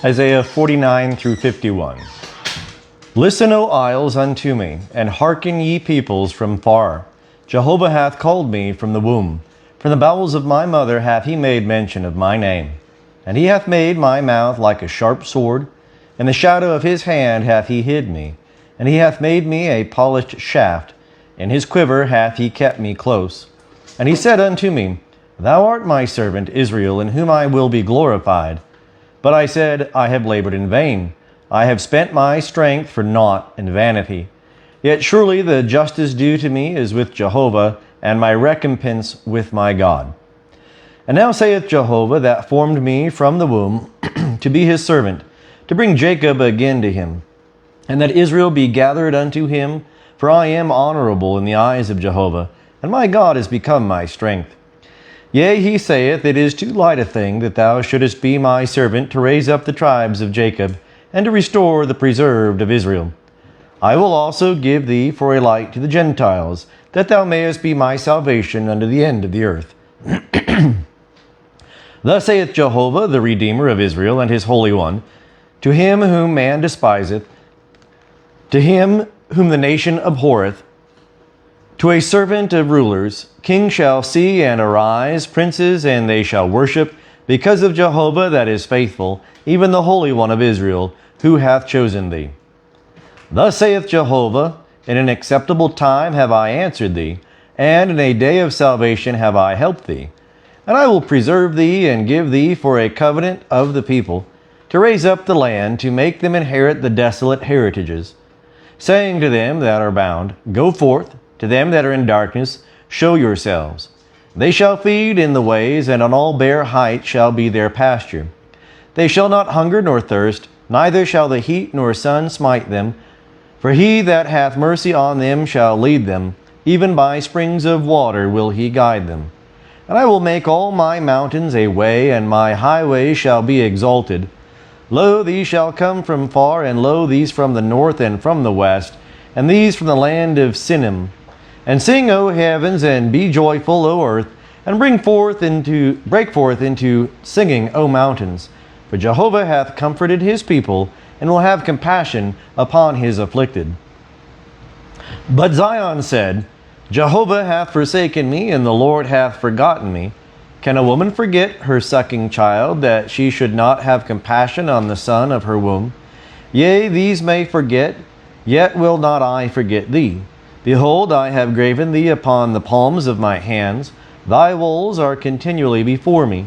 Isaiah 49 through 51. Listen, O isles, unto me, and hearken, ye peoples from far. Jehovah hath called me from the womb. From the bowels of my mother hath he made mention of my name. And he hath made my mouth like a sharp sword. In the shadow of his hand hath he hid me. And he hath made me a polished shaft. In his quiver hath he kept me close. And he said unto me, Thou art my servant Israel, in whom I will be glorified. But I said, I have labored in vain. I have spent my strength for naught and vanity. Yet surely the justice due to me is with Jehovah, and my recompense with my God. And now saith Jehovah, that formed me from the womb, to be his servant, to bring Jacob again to him, and that Israel be gathered unto him. For I am honorable in the eyes of Jehovah, and my God is become my strength. Yea, he saith, It is too light a thing that thou shouldest be my servant, to raise up the tribes of Jacob, and to restore the preserved of Israel. I will also give thee for a light to the Gentiles, that thou mayest be my salvation unto the end of the earth. Thus saith Jehovah, the Redeemer of Israel, and his Holy One, to him whom man despiseth, to him whom the nation abhorreth, to a servant of rulers, kings shall see and arise, princes, and they shall worship, because of Jehovah that is faithful, even the Holy One of Israel, who hath chosen thee. Thus saith Jehovah, In an acceptable time have I answered thee, and in a day of salvation have I helped thee. And I will preserve thee, and give thee for a covenant of the people, to raise up the land, to make them inherit the desolate heritages, saying to them that are bound, Go forth. To them that are in darkness, show yourselves. They shall feed in the ways, and on all bare height shall be their pasture. They shall not hunger nor thirst, neither shall the heat nor sun smite them. For he that hath mercy on them shall lead them, even by springs of water will he guide them. And I will make all my mountains a way, and my highways shall be exalted. Lo, these shall come from far, and lo, these from the north and from the west, and these from the land of Sinim. And sing, O heavens, and be joyful, O earth, and break forth into singing, O mountains. For Jehovah hath comforted his people, and will have compassion upon his afflicted. But Zion said, Jehovah hath forsaken me, and the Lord hath forgotten me. Can a woman forget her sucking child, that she should not have compassion on the son of her womb? Yea, these may forget, yet will not I forget thee. Behold, I have graven thee upon the palms of my hands. Thy woes are continually before me.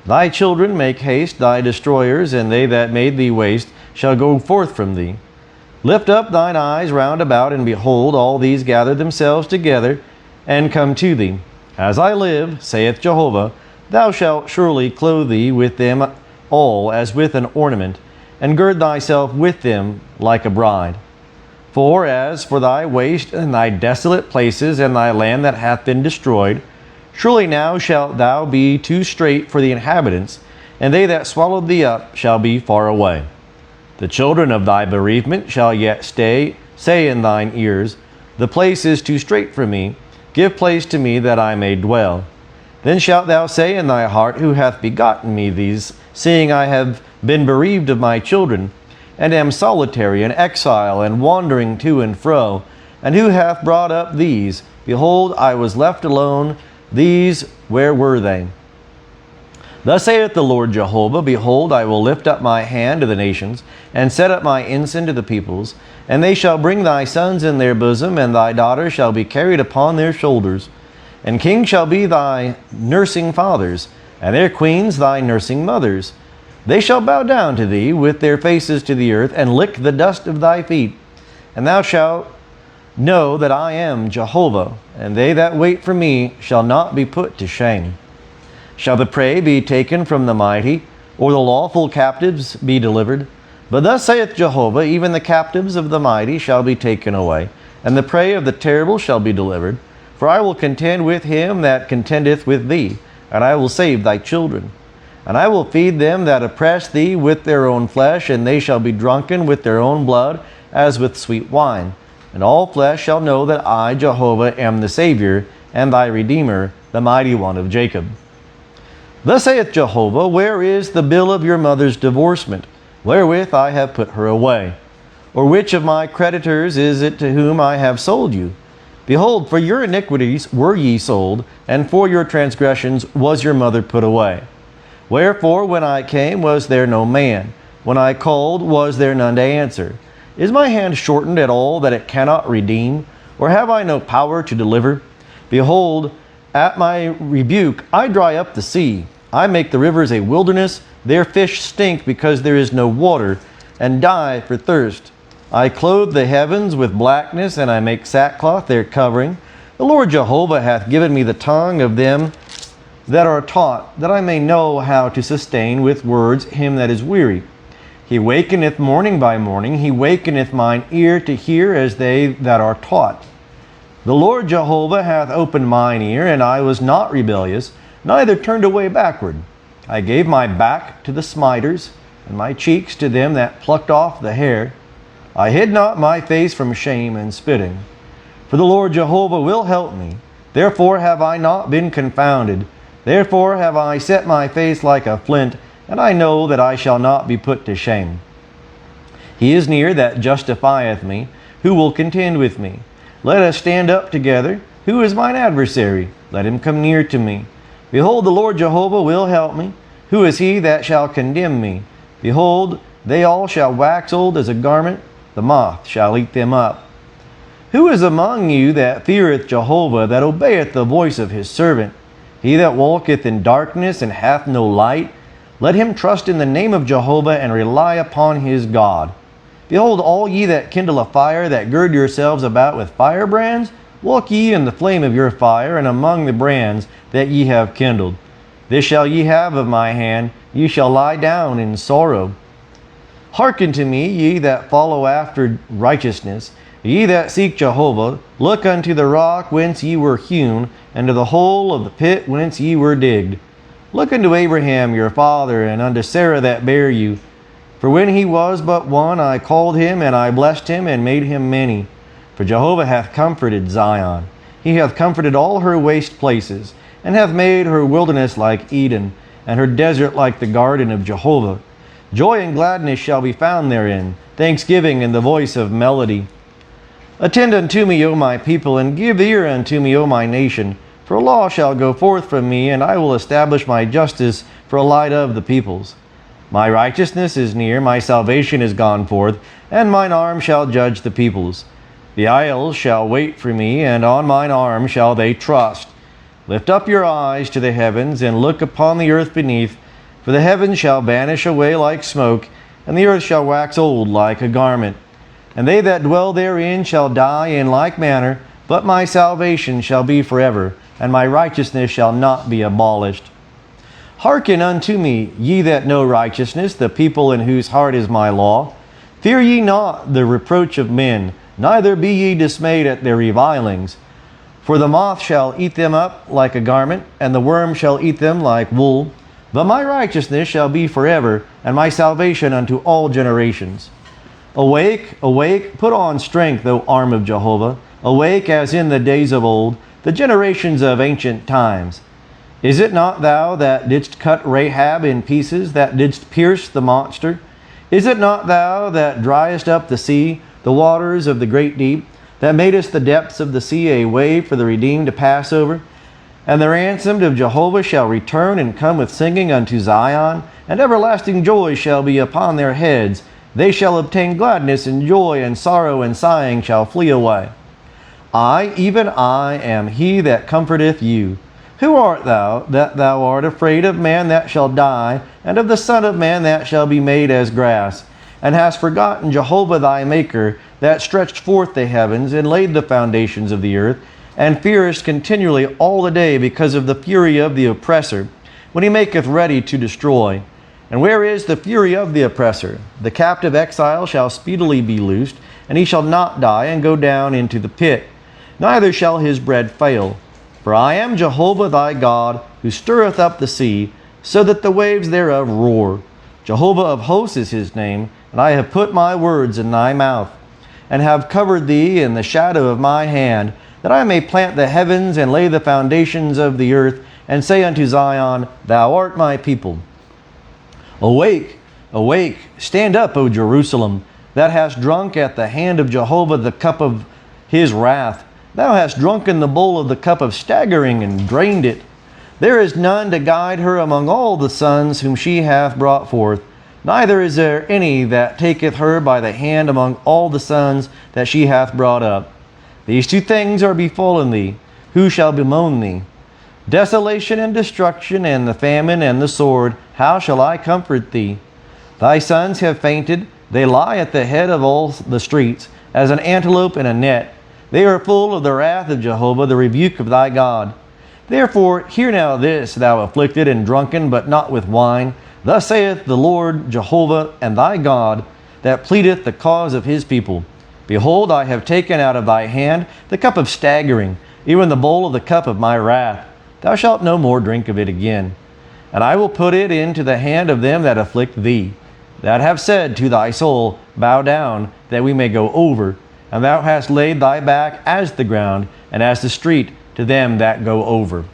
Thy children make haste, thy destroyers, and they that made thee waste shall go forth from thee. Lift up thine eyes round about, and behold, all these gather themselves together, and come to thee. As I live, saith Jehovah, thou shalt surely clothe thee with them all as with an ornament, and gird thyself with them like a bride. For as for thy waste and thy desolate places, and thy land that hath been destroyed, surely now shalt thou be too strait for the inhabitants, and they that swallowed thee up shall be far away. The children of thy bereavement shall yet say in thine ears, The place is too strait for me, give place to me that I may dwell. Then shalt thou say in thy heart, Who hath begotten me these, seeing I have been bereaved of my children, and am solitary and exile, and wandering to and fro? And who hath brought up these? Behold, I was left alone. These, where were they? Thus saith the Lord Jehovah, Behold, I will lift up my hand to the nations, and set up my ensign to the peoples, and they shall bring thy sons in their bosom, and thy daughters shall be carried upon their shoulders. And kings shall be thy nursing fathers, and their queens thy nursing mothers. They shall bow down to thee with their faces to the earth, and lick the dust of thy feet. And thou shalt know that I am Jehovah, and they that wait for me shall not be put to shame. Shall the prey be taken from the mighty, or the lawful captives be delivered? But thus saith Jehovah, Even the captives of the mighty shall be taken away, and the prey of the terrible shall be delivered. For I will contend with him that contendeth with thee, and I will save thy children. And I will feed them that oppress thee with their own flesh, and they shall be drunken with their own blood, as with sweet wine. And all flesh shall know that I, Jehovah, am the Savior, and thy Redeemer, the Mighty One of Jacob. Thus saith Jehovah, Where is the bill of your mother's divorcement? wherewith I have put her away? Or which of my creditors is it to whom I have sold you? Behold, for your iniquities were ye sold, and for your transgressions was your mother put away. Wherefore, when I came, was there no man? When I called, was there none to answer? Is my hand shortened at all that it cannot redeem? Or have I no power to deliver? Behold, at my rebuke I dry up the sea. I make the rivers a wilderness. Their fish stink because there is no water, and die for thirst. I clothe the heavens with blackness, and I make sackcloth their covering. The Lord Jehovah hath given me the tongue of them that are taught, that I may know how to sustain with words him that is weary. He wakeneth morning by morning, he wakeneth mine ear to hear as they that are taught. The Lord Jehovah hath opened mine ear, and I was not rebellious, neither turned away backward. I gave my back to the smiters, and my cheeks to them that plucked off the hair. I hid not my face from shame and spitting. For the Lord Jehovah will help me. Therefore have I not been confounded. Therefore have I set my face like a flint, and I know that I shall not be put to shame. He is near that justifieth me. Who will contend with me? Let us stand up together. Who is mine adversary? Let him come near to me. Behold, the Lord Jehovah will help me. Who is he that shall condemn me? Behold, they all shall wax old as a garment. The moth shall eat them up. Who is among you that feareth Jehovah, that obeyeth the voice of his servant? He that walketh in darkness and hath no light, let him trust in the name of Jehovah, and rely upon his God. Behold, all ye that kindle a fire, that gird yourselves about with firebrands, walk ye in the flame of your fire, and among the brands that ye have kindled. This shall ye have of my hand, ye shall lie down in sorrow. Hearken to me, ye that follow after righteousness, ye that seek Jehovah. Look unto the rock whence ye were hewn, and to the hole of the pit whence ye were digged. Look unto Abraham your father, and unto Sarah that bare you. For when he was but one, I called him, and I blessed him, and made him many. For Jehovah hath comforted Zion. He hath comforted all her waste places, and hath made her wilderness like Eden, and her desert like the garden of Jehovah. Joy and gladness shall be found therein, thanksgiving and the voice of melody. Attend unto me, O my people, and give ear unto me, O my nation. For a law shall go forth from me, and I will establish my justice for a light of the peoples. My righteousness is near, my salvation is gone forth, and mine arm shall judge the peoples. The isles shall wait for me, and on mine arm shall they trust. Lift up your eyes to the heavens, and look upon the earth beneath. For the heavens shall vanish away like smoke, and the earth shall wax old like a garment. And they that dwell therein shall die in like manner, but my salvation shall be forever, and my righteousness shall not be abolished. Hearken unto me, ye that know righteousness, the people in whose heart is my law. Fear ye not the reproach of men, neither be ye dismayed at their revilings. For the moth shall eat them up like a garment, and the worm shall eat them like wool. But my righteousness shall be forever, and my salvation unto all generations. Awake, awake, put on strength, O arm of Jehovah. Awake as in the days of old, the generations of ancient times. Is it not thou that didst cut Rahab in pieces, that didst pierce the monster? Is it not thou that driest up the sea, the waters of the great deep, that madest the depths of the sea a way for the redeemed to pass over? And the ransomed of Jehovah shall return and come with singing unto Zion, and everlasting joy shall be upon their heads. They shall obtain gladness and joy, and sorrow and sighing shall flee away. I, even I, am he that comforteth you. Who art thou, that thou art afraid of man that shall die, and of the Son of Man that shall be made as grass? And hast forgotten Jehovah thy Maker, that stretched forth the heavens, and laid the foundations of the earth, and fearest continually all the day because of the fury of the oppressor, when he maketh ready to destroy. And where is the fury of the oppressor? The captive exile shall speedily be loosed, and he shall not die and go down into the pit. Neither shall his bread fail. For I am Jehovah thy God, who stirreth up the sea, so that the waves thereof roar. Jehovah of hosts is his name, and I have put my words in thy mouth, and have covered thee in the shadow of my hand, that I may plant the heavens and lay the foundations of the earth, and say unto Zion, Thou art my people. Awake, Awake, stand up, O Jerusalem, that hast drunk at the hand of Jehovah the cup of his wrath. Thou hast drunken the bowl of the cup of staggering, and drained it. There is none to guide her among all the sons whom she hath brought forth, neither is there any that taketh her by the hand among all the sons that she hath brought up. These two things are befallen thee. Who shall bemoan thee? Desolation and destruction, and the famine and the sword. How shall I comfort thee? Thy sons have fainted. They lie at the head of all the streets, as an antelope in a net. They are full of the wrath of Jehovah, the rebuke of thy God. Therefore hear now this, thou afflicted and drunken, but not with wine. Thus saith the Lord Jehovah and thy God, that pleadeth the cause of his people. Behold, I have taken out of thy hand the cup of staggering, even the bowl of the cup of my wrath. Thou shalt no more drink of it again. And I will put it into the hand of them that afflict thee, that have said to thy soul, Bow down, that we may go over. And thou hast laid thy back as the ground, and as the street to them that go over.